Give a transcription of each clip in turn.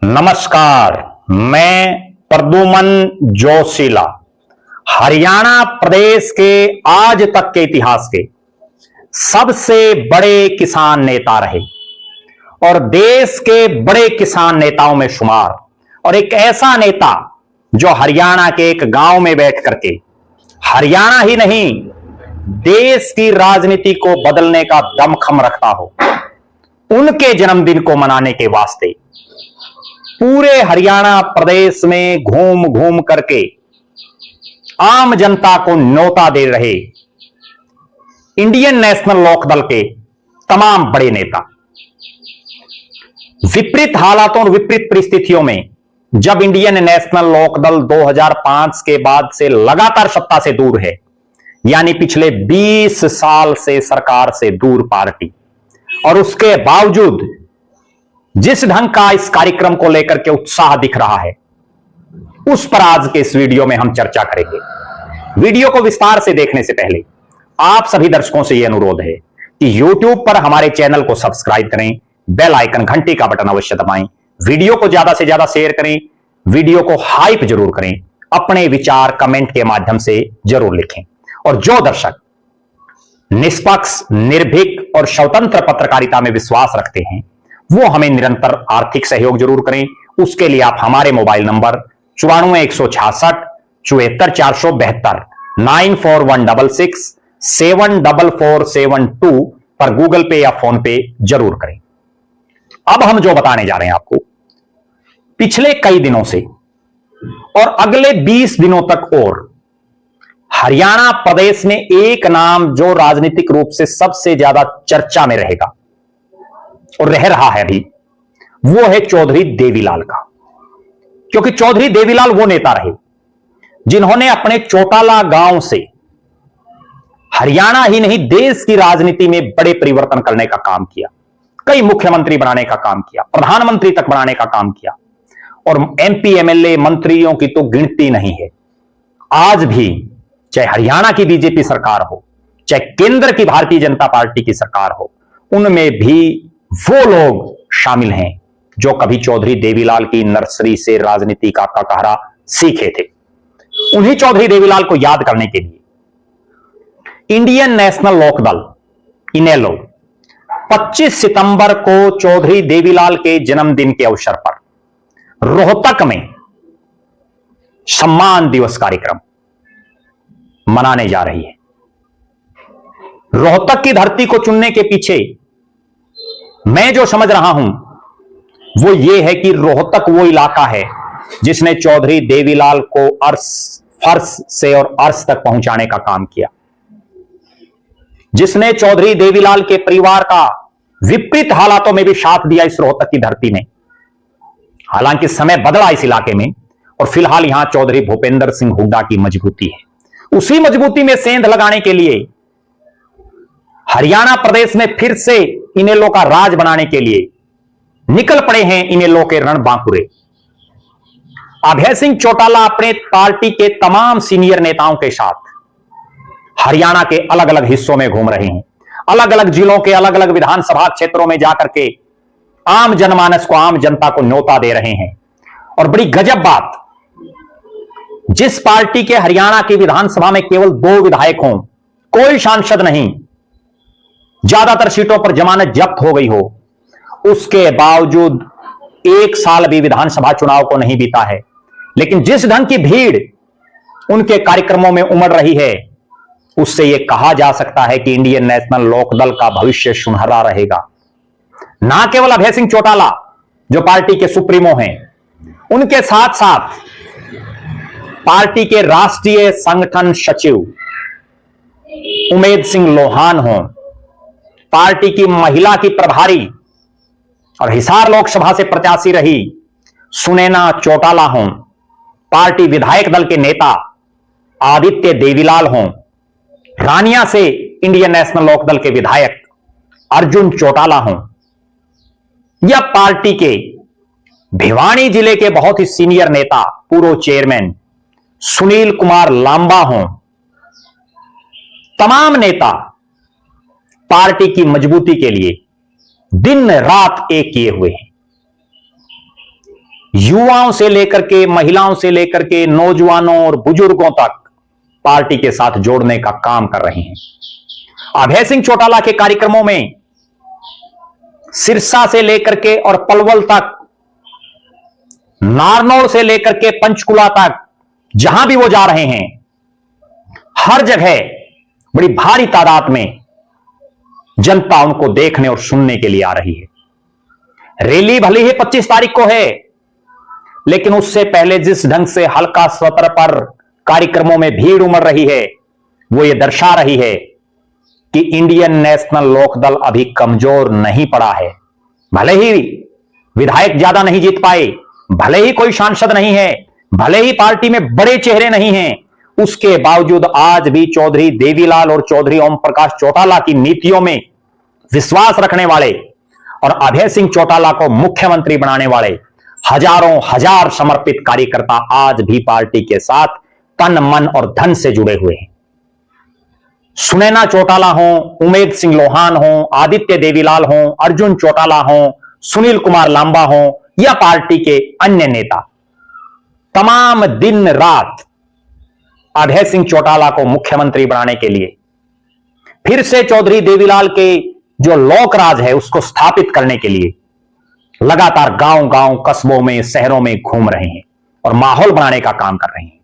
नमस्कार, मैं प्रद्युमन जोशीला हरियाणा प्रदेश के आज तक के इतिहास के सबसे बड़े किसान नेता रहे और देश के बड़े किसान नेताओं में शुमार, और एक ऐसा नेता जो हरियाणा के एक गांव में बैठ करके हरियाणा ही नहीं देश की राजनीति को बदलने का दमखम रखता हो। उनके जन्मदिन को मनाने के वास्ते पूरे हरियाणा प्रदेश में घूम घूम करके आम जनता को न्योता दे रहे इंडियन नेशनल लोकदल के तमाम बड़े नेता विपरीत हालातों और विपरीत परिस्थितियों में जब इंडियन नेशनल लोकदल 2005 के बाद से लगातार सत्ता से दूर है, यानी पिछले 20 साल से सरकार से दूर पार्टी, और उसके बावजूद जिस ढंग का इस कार्यक्रम को लेकर के उत्साह दिख रहा है, उस पर आज के इस वीडियो में हम चर्चा करेंगे। वीडियो को विस्तार से देखने से पहले आप सभी दर्शकों से यह अनुरोध है कि YouTube पर हमारे चैनल को सब्सक्राइब करें, बेल आइकन घंटी का बटन अवश्य दबाएं, वीडियो को ज्यादा से ज्यादा शेयर करें, वीडियो को हाइप जरूर करें, अपने विचार कमेंट के माध्यम से जरूर लिखें। और जो दर्शक निष्पक्ष, निर्भीक और स्वतंत्र पत्रकारिता में विश्वास रखते हैं, वो हमें निरंतर आर्थिक सहयोग जरूर करें। उसके लिए आप हमारे मोबाइल नंबर 94 166 74 472 94166 74472 पर गूगल पे या फोन पे जरूर करें। अब हम जो बताने जा रहे हैं आपको, पिछले कई दिनों से और अगले 20 दिनों तक और हरियाणा प्रदेश में एक नाम जो राजनीतिक रूप से सबसे ज्यादा चर्चा में रहेगा और रह रहा है अभी, वो है चौधरी देवीलाल का। क्योंकि चौधरी देवीलाल वो नेता रहे जिन्होंने अपने चौटाला गांव से हरियाणा ही नहीं देश की राजनीति में बड़े परिवर्तन करने का काम किया, कई मुख्यमंत्री बनाने का काम किया, प्रधानमंत्री तक बनाने का काम किया, और एमपी एमएलए मंत्रियों की तो गिनती नहीं है। आज भी चाहे हरियाणा की बीजेपी सरकार हो, चाहे केंद्र की भारतीय जनता पार्टी की सरकार हो, उनमें भी वो लोग शामिल हैं जो कभी चौधरी देवीलाल की नर्सरी से राजनीति का ककहरा सीखे थे। उन्हीं चौधरी देवीलाल को याद करने के लिए इंडियन नेशनल लोकदल इनेलो 25 सितंबर को चौधरी देवीलाल के जन्मदिन के अवसर पर रोहतक में सम्मान दिवस कार्यक्रम मनाने जा रही है। रोहतक की धरती को चुनने के पीछे मैं जो समझ रहा हूं वो ये है कि रोहतक वो इलाका है जिसने चौधरी देवीलाल को फर्श से और अर्श तक पहुंचाने का काम किया, जिसने चौधरी देवीलाल के परिवार का विपरीत हालातों में भी साथ दिया इस रोहतक की धरती में। हालांकि समय बदला इस इलाके में, और फिलहाल यहां चौधरी भूपेंद्र सिंह हुड्डा की मजबूती है। उसी मजबूती में सेंध लगाने के लिए हरियाणा प्रदेश में फिर से इनेलो का राज बनाने के लिए निकल पड़े हैं इनेलो के रणबांकुरे। अभय सिंह चौटाला अपने पार्टी के तमाम सीनियर नेताओं के साथ हरियाणा के अलग अलग हिस्सों में घूम रहे हैं, अलग अलग जिलों के अलग अलग विधानसभा क्षेत्रों में जाकर के आम जनमानस को, आम जनता को न्योता दे रहे हैं। और बड़ी गजब बात, जिस पार्टी के हरियाणा की विधानसभा में केवल 2 विधायक हों, कोई सांसद नहीं, ज्यादातर सीटों पर जमानत जब्त हो गई हो, उसके बावजूद 1 साल भी विधानसभा चुनाव को नहीं बीता है, लेकिन जिस ढंग की भीड़ उनके कार्यक्रमों में उमड़ रही है, उससे यह कहा जा सकता है कि इंडियन नेशनल लोकदल का भविष्य सुनहरा रहेगा। ना केवल अभय सिंह चौटाला जो पार्टी के सुप्रीमो हैं, उनके साथ साथ पार्टी के राष्ट्रीय संगठन सचिव उमेद सिंह लोहान हों, पार्टी की महिला की प्रभारी और हिसार लोकसभा से प्रत्याशी रही सुनैना चौटाला हों, पार्टी विधायक दल के नेता आदित्य देवीलाल हों, रानिया से इंडियन नेशनल लोकदल के विधायक अर्जुन चौटाला हों, या पार्टी के भिवानी जिले के बहुत ही सीनियर नेता पूर्व चेयरमैन सुनील कुमार लांबा हों, तमाम नेता पार्टी की मजबूती के लिए दिन रात एक किए हुए हैं। युवाओं से लेकर के, महिलाओं से लेकर के, नौजवानों और बुजुर्गों तक पार्टी के साथ जोड़ने का काम कर रहे हैं। अभय सिंह चौटाला के कार्यक्रमों में सिरसा से लेकर के और पलवल तक, नारनौल से लेकर के पंचकुला तक, जहां भी वो जा रहे हैं, हर जगह बड़ी भारी तादाद में जनता उनको देखने और सुनने के लिए आ रही है। रैली भले ही 25 तारीख को है, लेकिन उससे पहले जिस ढंग से हल्का सतर पर कार्यक्रमों में भीड़ उमड़ रही है, वो ये दर्शा रही है कि इंडियन नेशनल लोकदल अभी कमजोर नहीं पड़ा है। भले ही विधायक ज्यादा नहीं जीत पाए, भले ही कोई सांसद नहीं है, भले ही पार्टी में बड़े चेहरे नहीं हैं, उसके बावजूद आज भी चौधरी देवीलाल और चौधरी ओम प्रकाश चौटाला की नीतियों में विश्वास रखने वाले और अभय सिंह चौटाला को मुख्यमंत्री बनाने वाले हजारों हजार समर्पित कार्यकर्ता आज भी पार्टी के साथ तन मन और धन से जुड़े हुए हैं। सुनैना चौटाला हो, उमेद सिंह लोहान हो, आदित्य देवीलाल हो, अर्जुन चौटाला हो, सुनील कुमार लांबा हो या पार्टी के अन्य नेता, तमाम दिन रात अभय सिंह चौटाला को मुख्यमंत्री बनाने के लिए, फिर से चौधरी देवीलाल के जो लोकराज है उसको स्थापित करने के लिए लगातार गांव गांव, कस्बों में, शहरों में घूम रहे हैं और माहौल बनाने का काम कर रहे हैं।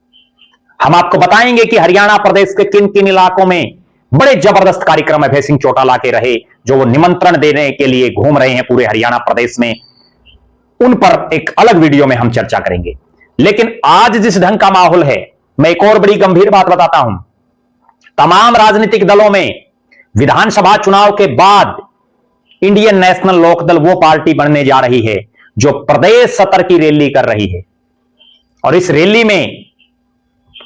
हम आपको बताएंगे कि हरियाणा प्रदेश के किन किन इलाकों में बड़े जबरदस्त कार्यक्रम अभय सिंह चौटाला के रहे, जो वो निमंत्रण देने के लिए घूम रहे हैं पूरे हरियाणा प्रदेश में। उन पर एक अलग वीडियो में हम चर्चा करेंगे। लेकिन आज जिस ढंग का माहौल है, मैं एक और बड़ी गंभीर बात बताता हूं। तमाम राजनीतिक दलों में विधानसभा चुनाव के बाद इंडियन नेशनल लोकदल वो पार्टी बनने जा रही है जो प्रदेश स्तर की रैली कर रही है, और इस रैली में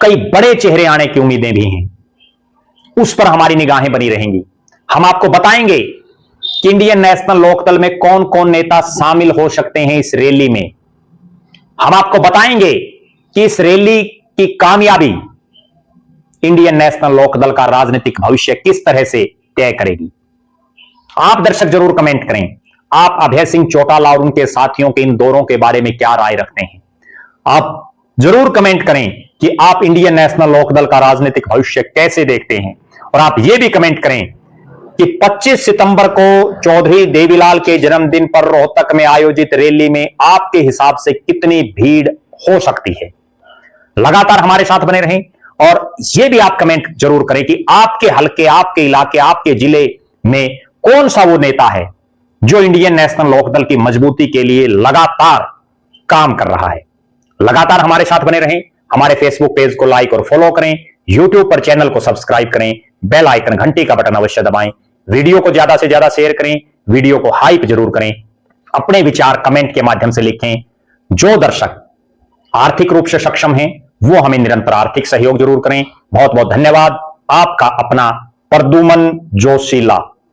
कई बड़े चेहरे आने की उम्मीदें भी हैं। उस पर हमारी निगाहें बनी रहेंगी। हम आपको बताएंगे कि इंडियन नेशनल लोकदल में कौन कौन नेता शामिल हो सकते हैं इस रैली में। हम आपको बताएंगे कि इस रैली की कामयाबी इंडियन नेशनल लोकदल का राजनीतिक भविष्य किस तरह से तय करेगी। आप दर्शक जरूर कमेंट करें, आप अभय सिंह चौटाला और उनके साथियों के इन दौरों के बारे में क्या राय रखते हैं। आप जरूर कमेंट करें कि आप इंडियन नेशनल लोकदल का राजनीतिक भविष्य कैसे देखते हैं, और आप यह भी कमेंट करें कि 25 सितंबर को चौधरी देवीलाल के जन्मदिन पर रोहतक में आयोजित रैली में आपके हिसाब से कितनी भीड़ हो सकती है। लगातार हमारे साथ बने रहें और यह भी आप कमेंट जरूर करें कि आपके हलके, आपके इलाके, आपके जिले में कौन सा वो नेता है जो इंडियन नेशनल लोकदल की मजबूती के लिए लगातार काम कर रहा है। लगातार हमारे साथ बने रहें, हमारे फेसबुक पेज को लाइक और फॉलो करें, यूट्यूब पर चैनल को सब्सक्राइब करें, बेल आइकन घंटी का बटन अवश्य दबाएं, वीडियो को ज्यादा से ज्यादा शेयर करें, वीडियो को हाइप जरूर करें, अपने विचार कमेंट के माध्यम से लिखें। जो दर्शक आर्थिक रूप से सक्षम हैं वो हमें निरंतर आर्थिक सहयोग जरूर करें। बहुत बहुत धन्यवाद। आपका अपना प्रद्युमन जोशीला।